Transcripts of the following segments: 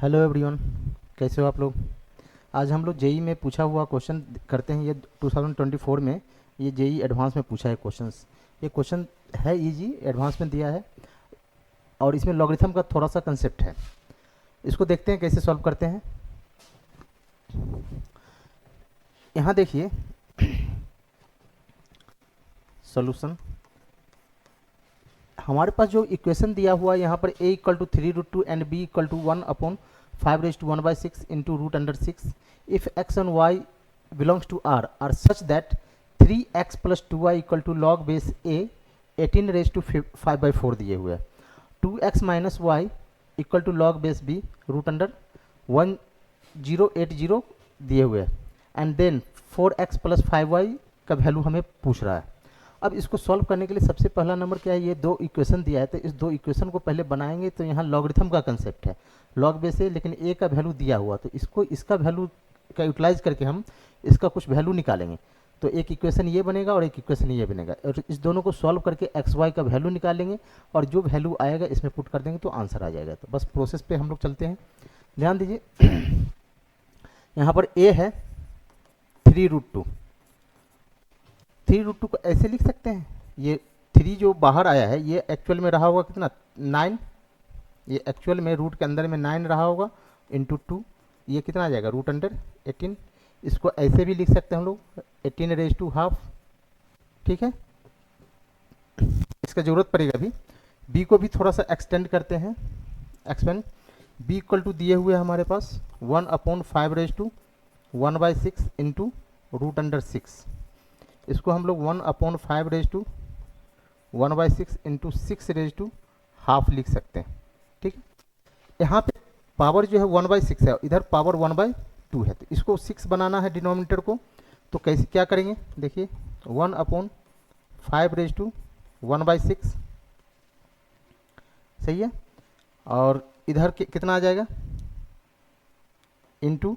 Hello everyone, कैसे हो आप लोग। आज हम लोग जेई में पूछा हुआ क्वेश्चन करते हैं। ये 2024 में ये जेई एडवांस में पूछा है क्वेश्चंस। ये क्वेश्चन है इजी, एडवांस में दिया है और इसमें लॉगरिथम का थोड़ा सा कंसेप्ट है। इसको देखते हैं कैसे सॉल्व करते हैं। यहाँ देखिए सॉल्यूशन। हमारे पास जो इक्वेशन दिया हुआ है यहाँ पर a equal to 3√2 and b equal to 1/5⁻1/6 into √6 if x and y belongs to r are such that 3x plus 2y equal to log base a 18⁵ दिए हुए हैं। 2x minus y equal to log base b √1080 दिए हुए हैं and then 4x plus 5y का value हमें पूछ रहा है। अब इसको सॉल्व करने के लिए सबसे पहला नंबर क्या है, ये दो इक्वेशन दिया है तो इस दो इक्वेशन को पहले बनाएंगे। तो यहाँ लॉगरिथम का कंसेप्ट है, लॉग बेस है लेकिन ए का वैल्यू दिया हुआ, तो इसको इसका वैल्यू का यूटिलाइज करके हम इसका कुछ वैल्यू निकालेंगे। तो एक इक्वेशन ये बनेगा और एक इक्वेशन ये बनेगा और इस दोनों को सॉल्व करके एक्स वाई का वैल्यू निकालेंगे और जो वैल्यू आएगा इसमें पुट कर देंगे तो आंसर आ जाएगा। तो बस प्रोसेस पे हम लोग चलते हैं, ध्यान दीजिए। यहाँ पर ए है 3√2। 3√2 को ऐसे लिख सकते हैं, ये 3 जो बाहर आया है ये एक्चुअल में रहा होगा कितना 9, ये एक्चुअल में रूट के अंदर में 9 रहा होगा इंटू 2, ये कितना आ जाएगा √18। इसको ऐसे भी लिख सकते हैं हम लोग 18⁻², ठीक है। इसका जरूरत पड़ेगा अभी। b को भी थोड़ा सा एक्सटेंड करते हैं, एक्सपेंड। b इक्वल टू दिए हुए हमारे पास 1/5⁻1/6 इंटू √6। इसको हम लोग 1/5⁻1/6 इंटू 6⁻½ लिख सकते हैं, ठीक है। यहाँ पे पावर जो है 1/6 है, इधर पावर 1/2 है, तो इसको 6 बनाना है डिनोमिनेटर को। तो कैसे क्या करेंगे देखिए, 1/5⁻1/6 सही है, और इधर कितना आ जाएगा इंटू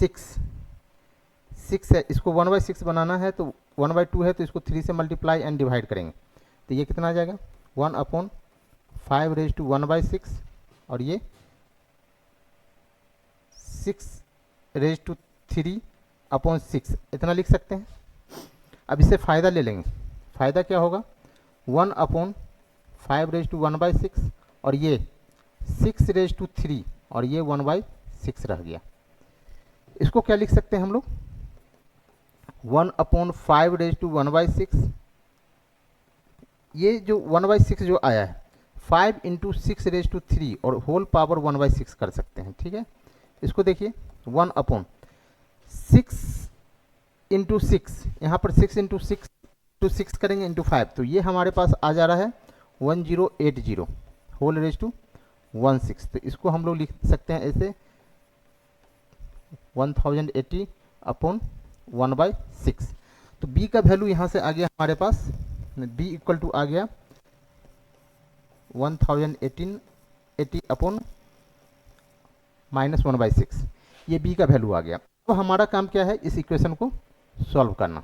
6 है। इसको 1/6 बनाना है तो 1/2 है तो इसको 3 से मल्टीप्लाई एंड डिवाइड करेंगे तो ये कितना आ जाएगा 1/5⁻1/6 और ये 6⁻3/6 इतना लिख सकते हैं। अब इससे फ़ायदा ले लेंगे, फ़ायदा क्या होगा 1/5⁻1/6 और ये 6⁻3 और ये 1/6 रह गया। इसको क्या लिख सकते हैं हम लोग 1/5⁻1/6, ये जो 1/6 जो आया है 5 इंटू 6⁻3 और होल पावर 1/6 कर सकते हैं, ठीक है। इसको देखिए 1/6 इंटू 6, यहाँ पर 6 इंटू 6 करेंगे इंटू 5 तो ये हमारे पास आ जा रहा है 1080 होल रेज टू 16। तो इसको हम लोग लिख सकते हैं ऐसे 1080/1/6। तो b का वैल्यू यहाँ से आ गया हमारे पास, b इक्वल टू आ गया 1080/-1/6, ये b का वैल्यू आ गया। तो हमारा काम क्या है इस इक्वेशन को सॉल्व करना।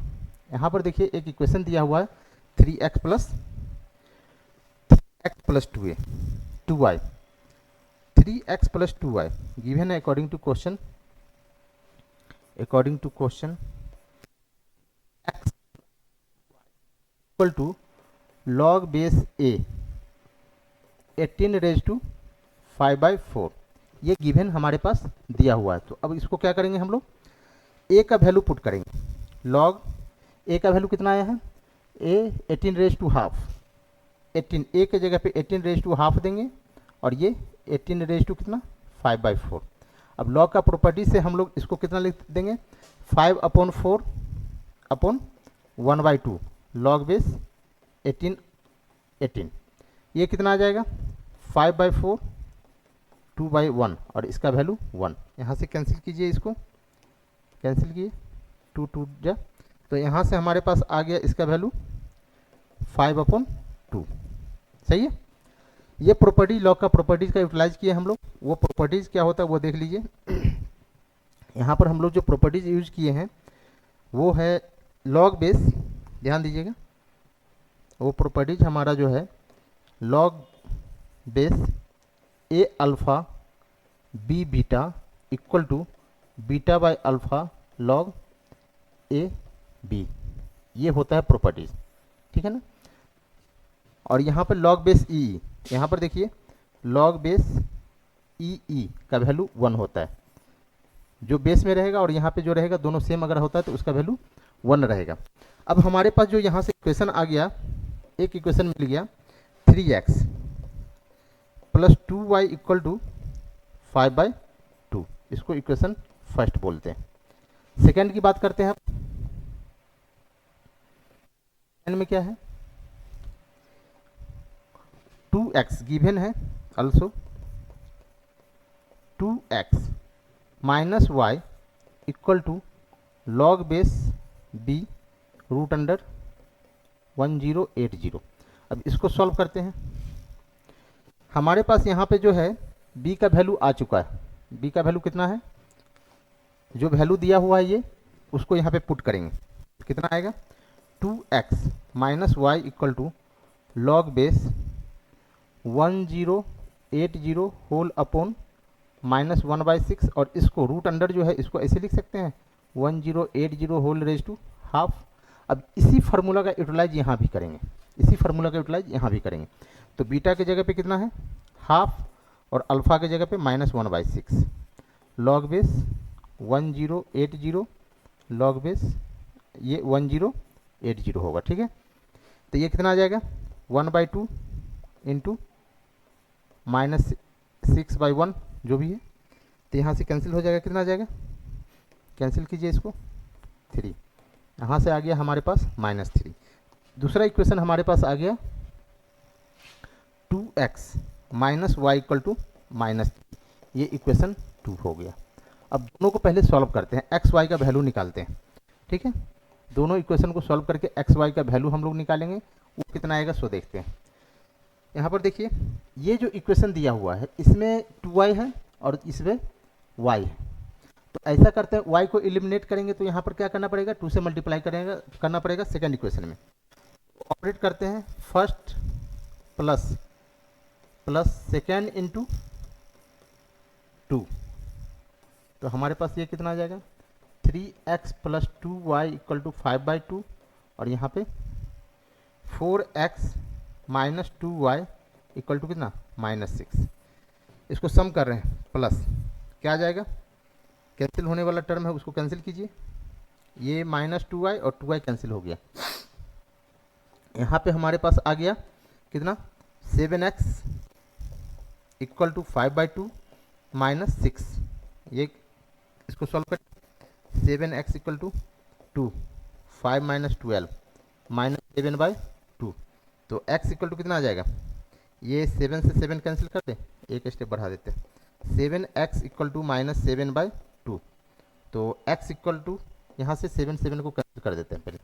यहाँ पर देखिए एक इक्वेशन दिया हुआ है 3x plus 2y 3x plus 2y given है according to question x equal to log base a 18⁵4 ये गिवन हमारे पास दिया हुआ है। तो अब इसको क्या करेंगे हम लोग a का वैल्यू पुट करेंगे। लॉग a का वैल्यू कितना आया है a 18⁻², 18 a के जगह पे 18⁻² देंगे और ये 18 कितना 5/4। अब लॉग का प्रॉपर्टी से हम लोग इसको कितना लिख देंगे 5/4/1/2 लॉग बेस 18 ये कितना आ जाएगा 5/4 2/1 और इसका वैल्यू 1। यहाँ से कैंसिल कीजिए, इसको कैंसिल किए 2 जा, तो यहाँ से हमारे पास आ गया इसका वैल्यू 5/2। सही है। ये प्रॉपर्टी लॉग का प्रॉपर्टीज़ का यूटिलाइज किया हम लोग। वो प्रॉपर्टीज़ क्या होता है वो देख लीजिए। यहाँ पर हम लोग जो प्रॉपर्टीज़ यूज किए हैं वो है लॉग बेस, ध्यान दीजिएगा। वो प्रॉपर्टीज हमारा जो है log base a alpha B beta equal to beta by alpha log A B, ये होता है प्रॉपर्टीज, ठीक है ना। और यहाँ पर लॉग बेस ई, यहाँ पर देखिए लॉग बेस ई का वैल्यू 1 होता है, जो बेस में रहेगा और यहाँ पे जो रहेगा दोनों सेम अगर होता है तो उसका वैल्यू 1 रहेगा। अब हमारे पास जो यहाँ से इक्वेशन आ गया, एक इक्वेशन मिल गया 3x plus 2y equal to 5/2, इसको इक्वेशन फर्स्ट बोलते हैं। सेकेंड की बात करते हैं, सेकेंड में क्या है, 2x गिवन है, also 2x minus Y equal to log base b root under 1080। अब इसको सॉल्व करते हैं। हमारे पास यहाँ पे जो है b का वैल्यू आ चुका है, b का वैल्यू कितना है, जो वैल्यू दिया हुआ है ये उसको यहाँ पे पुट करेंगे, कितना आएगा 2x minus Y equal to log base 1080 whole upon -1/6, और इसको रूट अंडर जो है इसको ऐसे लिख सकते हैं 1080 होल रेज टू हाफ। अब इसी फार्मूला का यूटिलाइज यहाँ भी करेंगे, इसी फार्मूला का यूटिलाइज यहाँ भी करेंगे। तो बीटा की जगह पे कितना है हाफ, और अल्फ़ा की जगह पे -1/6 लॉग बेस 1080 लॉग बेस ये 1080 होगा, ठीक है। तो ये कितना आ जाएगा 1/2 इंटू -6/1 जो भी है, तो यहाँ से कैंसिल हो जाएगा, कितना आ जाएगा, कैंसिल कीजिए इसको 3, यहाँ से आ गया हमारे पास -3। दूसरा इक्वेशन हमारे पास आ गया 2x minus Y equal to -3, ये इक्वेशन 2 हो गया। अब दोनों को पहले सॉल्व करते हैं, एक्स वाई का वैल्यू निकालते हैं, ठीक है। दोनों इक्वेशन को सॉल्व करके एक्स वाई का वैल्यू हम लोग निकालेंगे, वो कितना आएगा सो देखते हैं। यहाँ पर देखिए ये जो इक्वेशन दिया हुआ है इसमें 2y है और इसमें y है, तो ऐसा करते हैं y को एलिमिनेट करेंगे तो यहाँ पर क्या करना पड़ेगा 2 से मल्टीप्लाई करना पड़ेगा सेकंड इक्वेशन में। ऑपरेट करते हैं फर्स्ट प्लस सेकेंड इंटू 2, तो हमारे पास ये कितना आ जाएगा 3x plus 2y equal to 5/2, और यहाँ पे 4x minus 2y equal to कितना -6। इसको सम कर रहे हैं, प्लस क्या आ जाएगा, कैंसिल होने वाला टर्म है उसको कैंसिल कीजिए, ये -2y और 2y कैंसिल हो गया। यहाँ पे हमारे पास आ गया कितना 7x इक्वल टू 5/2 -6, ये इसको सॉल्व कर 7x इक्वल टू 2, 5 - 12 -7/2, तो x इक्वल टू कितना आ जाएगा, ये 7 से 7 कैंसिल कर दे, एक स्टेप बढ़ा देते हैं, 7x इक्वल टू -7/2, तो x इक्वल टू यहाँ से 7 को कैंसिल कर देते हैं, पहले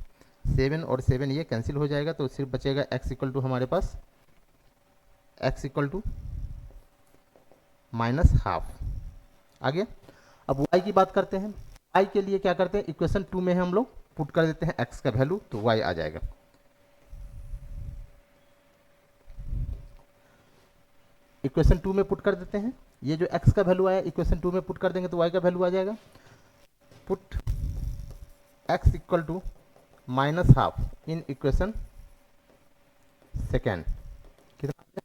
7 और 7 ये कैंसिल हो जाएगा, तो सिर्फ बचेगा x इक्वल टू हमारे पास x इक्वल टू -½ आ गया। अब y की बात करते हैं, y के लिए क्या करते हैं इक्वेशन 2 में हम लोग पुट कर देते हैं x का वैल्यू, तो y आ जाएगा। इक्वेशन 2 में पुट कर देते हैं, ये जो x का वैल्यू आया इक्वेशन 2 में पुट कर देंगे तो y का वैल्यू आ जाएगा, put x equal to -½ in equation second, कितना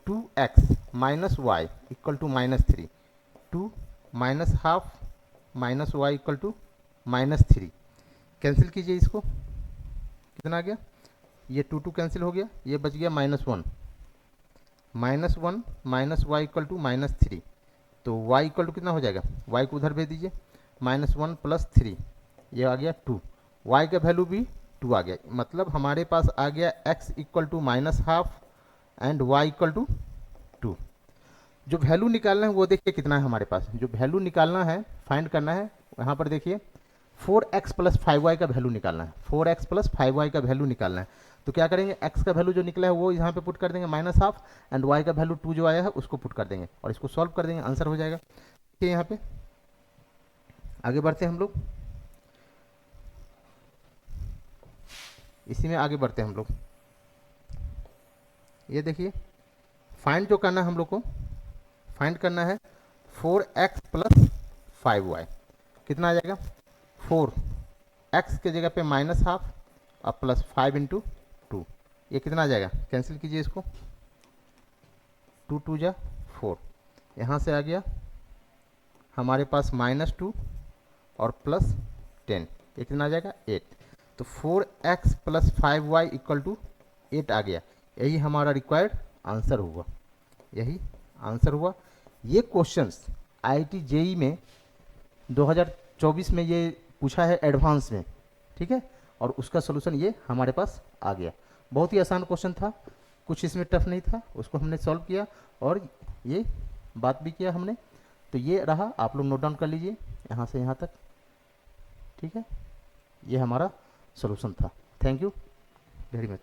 2x minus Y equal to -3, 2 -½ - y equal to -3, cancel कीजिए इसको, कितना आ गया, ये 2 कैंसिल हो गया, ये बच गया -1 -y इक्वल टू -3, तो y इक्वल टू कितना हो जाएगा, y को उधर भेज दीजिए, -1 + 3, ये आ गया 2, y का वैल्यू भी 2 आ गया, मतलब हमारे पास आ गया x equal to -½ and y equal to 2। जो वैल्यू निकालना है वो देखिए कितना है हमारे पास, जो वैल्यू निकालना है फाइंड करना है, यहाँ पर देखिए 4x + 5y का वैल्यू निकालना है, 4x + 5y का वैल्यू निकालना है, तो क्या करेंगे x का वैल्यू जो निकला है वो यहाँ पे पुट कर देंगे -½ एंड y का वैल्यू 2 जो आया है उसको पुट कर देंगे और इसको सॉल्व कर देंगे, आंसर हो जाएगा। ठीक है, यहाँ पे आगे बढ़ते हैं हम लोग, इसी में आगे बढ़ते हैं हम लोग। ये देखिए फाइंड जो करना है हम लोग को, फाइंड करना है 4x प्लस 5y कितना आ जाएगा, 4x के जगह पे माइनस हाफ और प्लस 5 इंटू 2, ये कितना आ जाएगा, कैंसिल कीजिए इसको, 2 2 जा 4, यहाँ से आ गया हमारे पास -2 और प्लस 10, ये कितना आ जाएगा 8। तो 4x plus 5y equal to 8 आ गया। यही हमारा रिक्वायर्ड आंसर हुआ, यही आंसर हुआ। ये क्वेश्चंस आईआईटी जेई में 2024 में ये पूछा है एडवांस में, ठीक है, और उसका सोल्यूशन ये हमारे पास आ गया। बहुत ही आसान क्वेश्चन था, कुछ इसमें टफ नहीं था, उसको हमने सॉल्व किया और ये बात भी किया हमने। तो ये रहा, आप लोग नोट डाउन कर लीजिए यहाँ से यहाँ तक, ठीक है, ये हमारा सोल्यूशन था। Thank you very much.